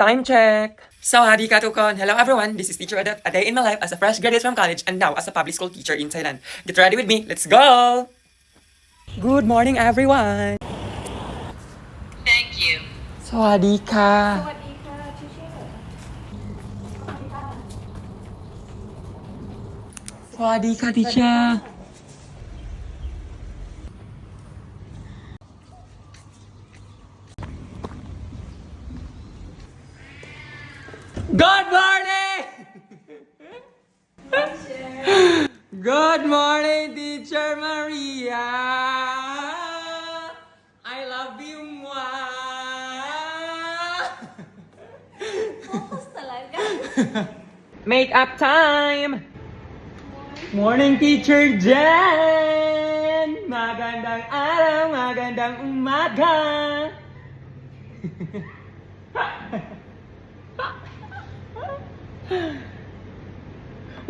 Time check! So, hadi ka tukon. Hello everyone, this is Teacher Adet, a day in my life as a fresh graduate from college and now as a public school teacher in Thailand. Get ready with me, let's go! Good morning everyone! Thank you. สวัสดีค่ะ สวัสดีค่ะชื่อ สวัสดีค่ะทีเชอร์ Good morning! Good morning, Teacher Maria! I love you, mwah! Focus talaga. Make up time! Morning, Teacher Jen! Magandang araw, magandang umaga!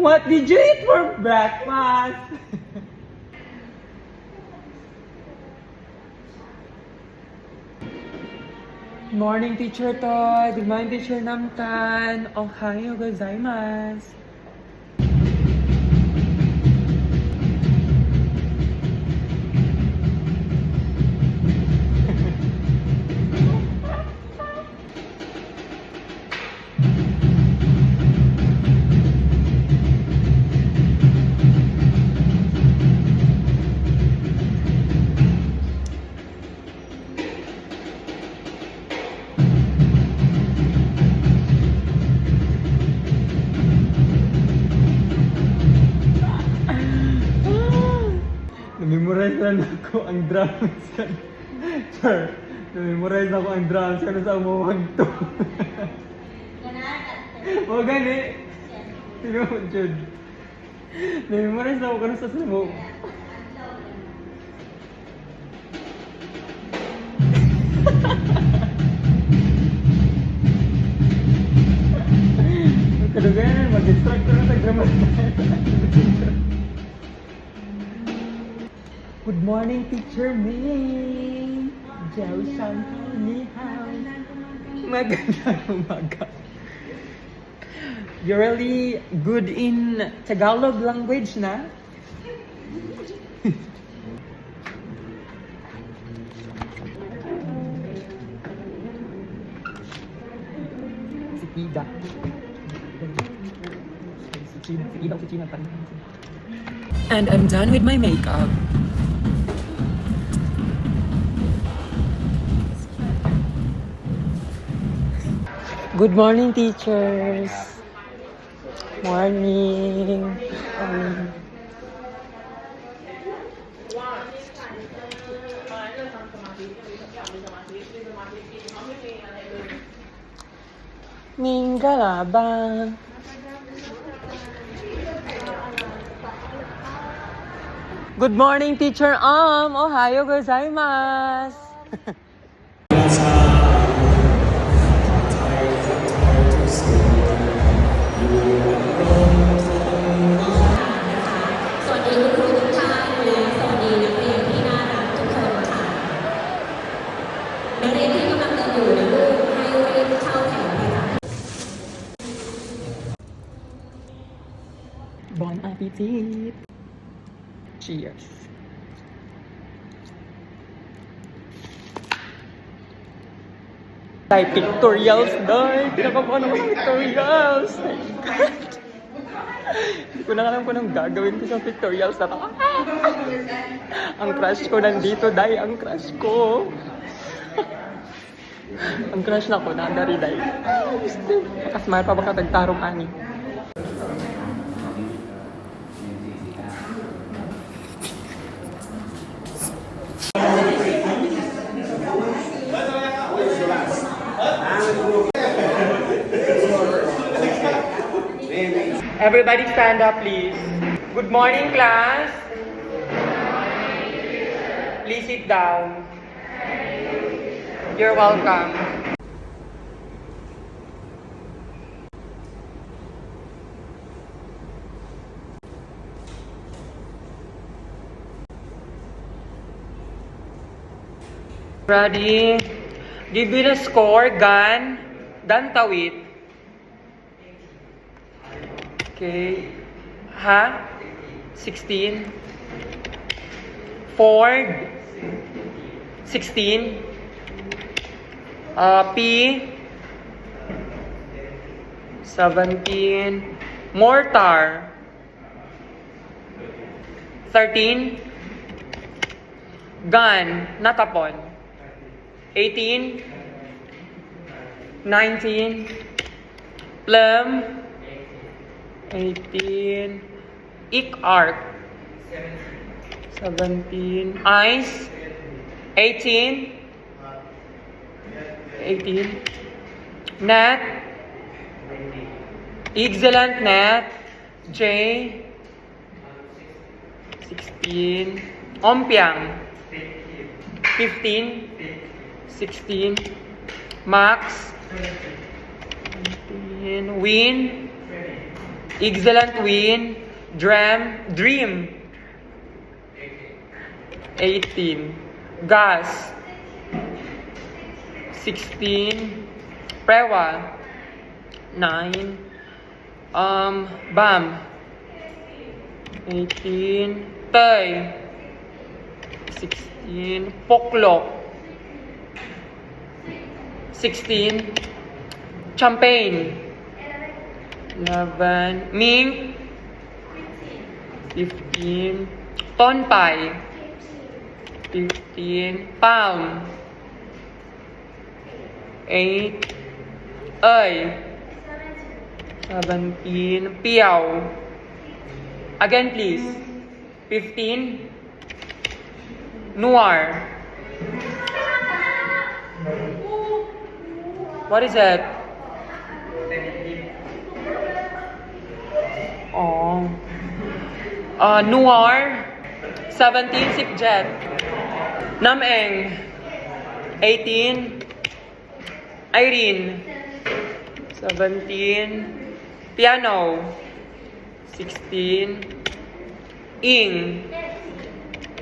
What did you eat for breakfast? Morning, Teacher Todd. Good morning, Teacher Namtan. Ohayo gozaimasu. Namemorize na ako ang drums ka. Sir, namemorize na ako ang drums ka sa umuwag to. O gani. Sino mo, Jud? Namemorize na ako kano sa sumo. Kadugayan, mag-distract ko na sa grammar. Good morning, Teacher May. Jiao Shan Ni Hao. Magandang umaga. You're really good in Tagalog language na? Si Ida. Si Ida pa rin. And I'm done with my makeup. Good morning, teachers. Morning. Mingalabang. Good morning, Teacher Ohayo gozaimasu. Bon appetit! Cheers! Tayo pictorials, Day! Pinakakuha naman ng pictorials! Hindi ko na alam kung anong gagawin ko sa pictorials na to. Ang crush ko nandito, Day! Ang crush ko! Ang crush na ko, nandari, Day. Makasmile pa baka tagtarong ani. Everybody stand up, please. Good morning, class. Please sit down. You're welcome. Ready? Give me the score, Gan. Dantawit. Okay. Ha? 16. Ford. 16. P. 17. Mortar. 13. Gun. Natapon. 18. 19. Plum. 18. Ik-arc. 17. Ice. 18. 18. Net. Excellent net. J. 16. Ompiang. 15. 16. Max. 17. Win. Excellent win. Dream. 18. Gas. 16. Prewa. 9. Bam. 18. Tay. 16. Poklok. 16. Champagne. 11. Mink. 15. Tonpai. 15. Palm. 8. Ơi. 17. Piao. Again, please. 15. Noir. What is it? Oh. Noir. 17. Sipjet. Nameng. 18. Irene. 17. Piano. 16. Ing.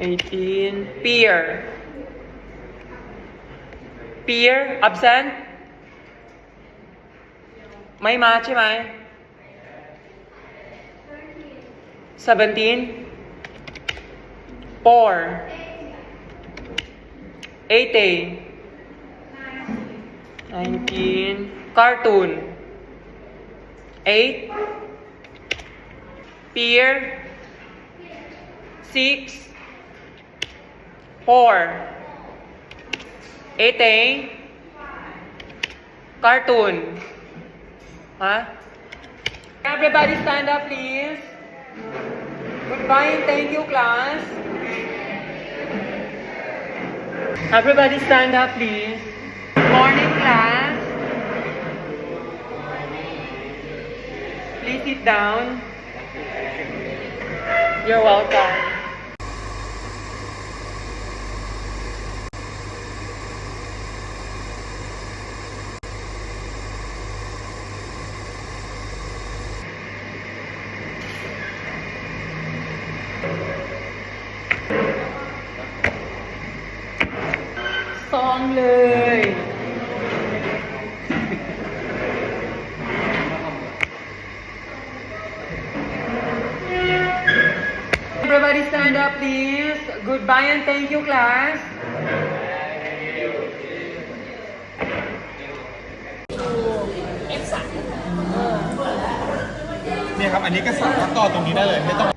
18. Peer. Peer. Absent? May match, may? 17. Pour. 18. 19. Cartoon. 8. Peer. 6. 4. 8. Cartoon. Huh? Everybody stand up, please. Goodbye and thank you, class. Everybody stand up, please. Morning, class. Please sit down. You're welcome. Song เลย Everybody stand up, please. Goodbye and thank you, class.เนี่ยครับ อันนี้ก็สามารถต่อตรงนี้ได้เลยไม่ต้อง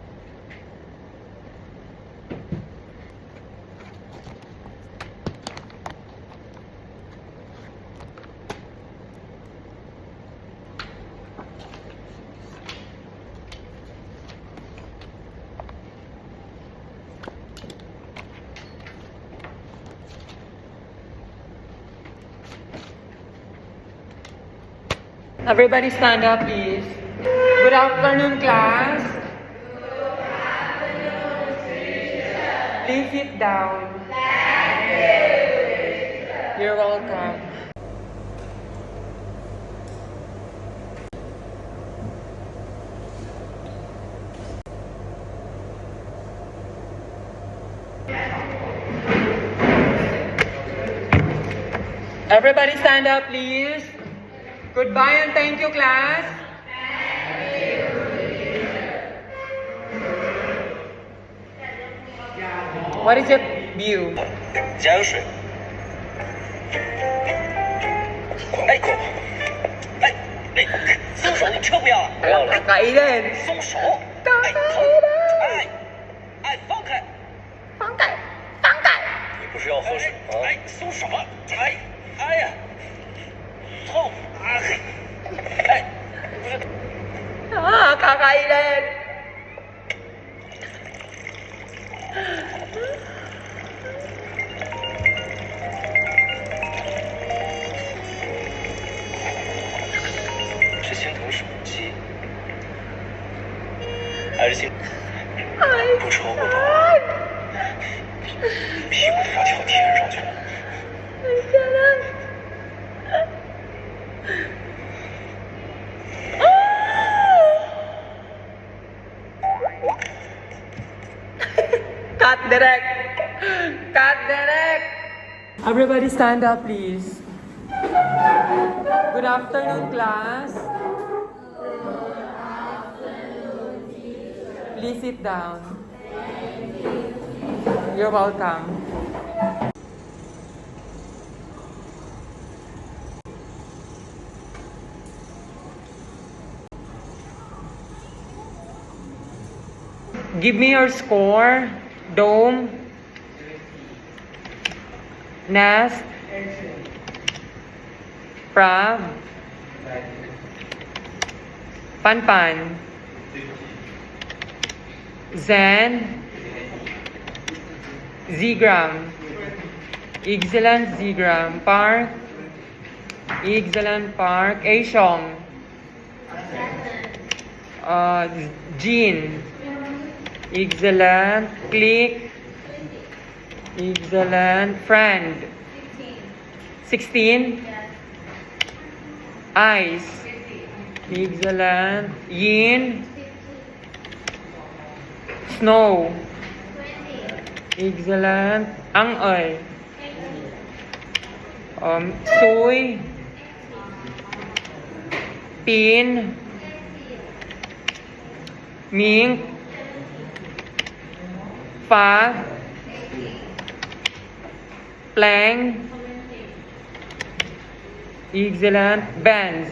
Everybody stand up, please. Good afternoon, class. Please sit down. You're welcome. Everybody stand up, please. Goodbye and thank you, class. What is your view? 加油水。哎，哎哎，松手！你车不要啊？不要了。 Kakainin. 松手！ Kakainin. 哎哎，放开！放开，放开。你不是要喝水吗？哎，松手！哎哎呀，痛！啊嘿！哎，不是。 Kakainin. 是心疼手机，还是心不抽不跑，屁股都要跳天上去了。 Cut direct. Cut direct. Everybody stand up, please. Good afternoon, class. Please sit down. You're welcome. Give me your score. Dome. Nest. Prav. Panpan. Zen. Zgram. Excellent Zgram. Park. Excellent Park. Aishong. Jean. Excellent. Click. Excellent. Friend. 16. Ice. Excellent. Yin. Snow. Excellent. Ang-oy. Soy. Pin. Mink. Fa. Plank. Excellent. Bands.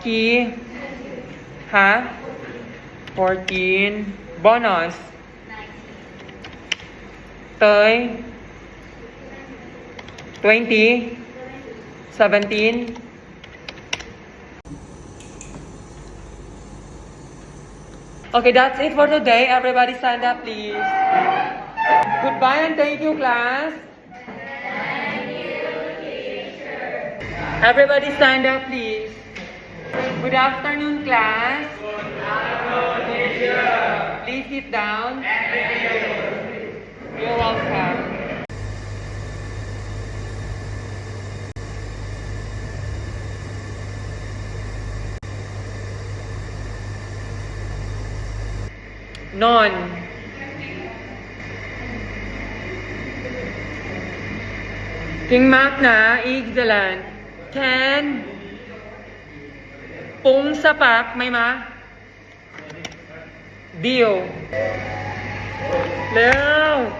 Key. Ha. 14. Bonus. Toy. 20. 17. Okay, that's it for today. Everybody stand up, please. Goodbye and thank you, class. Thank you, teacher. Everybody stand up, please. Good afternoon, class. Good afternoon, teacher. Please sit down. You're welcome. Non. King Mark na, excellent. 10. Pung sapak, may ma? Dio. Leo.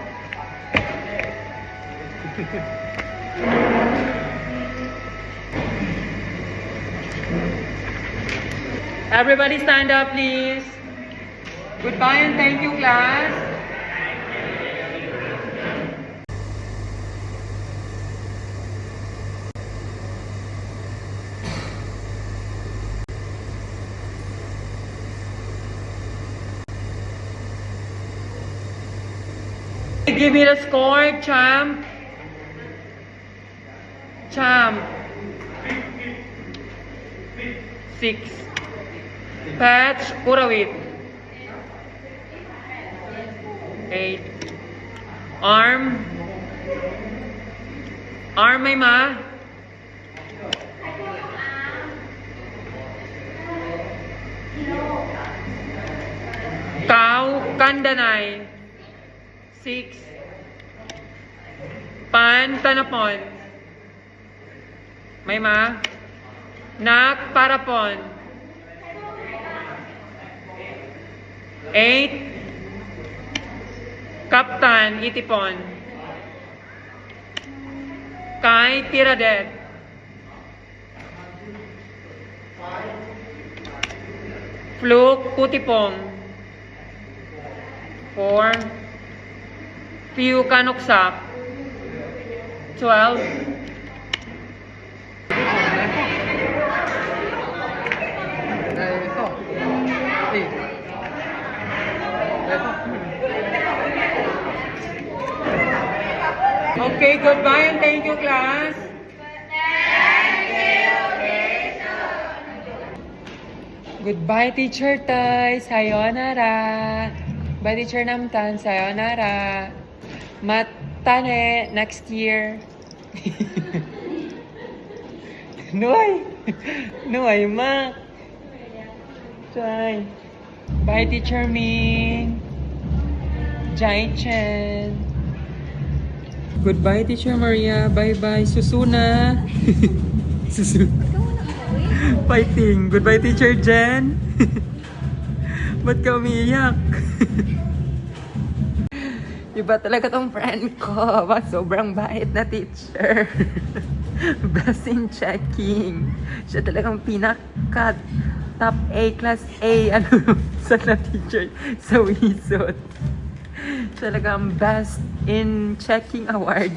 Everybody stand up, please. Goodbye and thank you, class. Give me the score, champ. Champ. 6. Patch Kurawit. 8. Arm. Arm may ma? Cow Kandanay. 6. Pan Tanapon. May ma? Nak, parapon. 8. Kaptan, itipon. Kay, tiradet. 5. Fluk, kutipong. 4. Fiu, kanuksak. 12. Okay, goodbye and thank you, class. Goodbye, Teacher Tay. Sayonara. Bye, Teacher Namtan. Sayonara. Matane next year. Nuay. Nuay, ma. Chay. Bye, Teacher Ming. Jai Chen. Goodbye, Teacher Maria. Bye-bye. Susuna. Susuna. Fighting. Goodbye, Teacher Jen. Ba't ka umiiyak? Iba talaga tong friend ko. Sobrang bait na teacher. Best in checking. Siya talagang pinaka top A, class A, sa na teacher sa Wisod. Talagang best in checking award.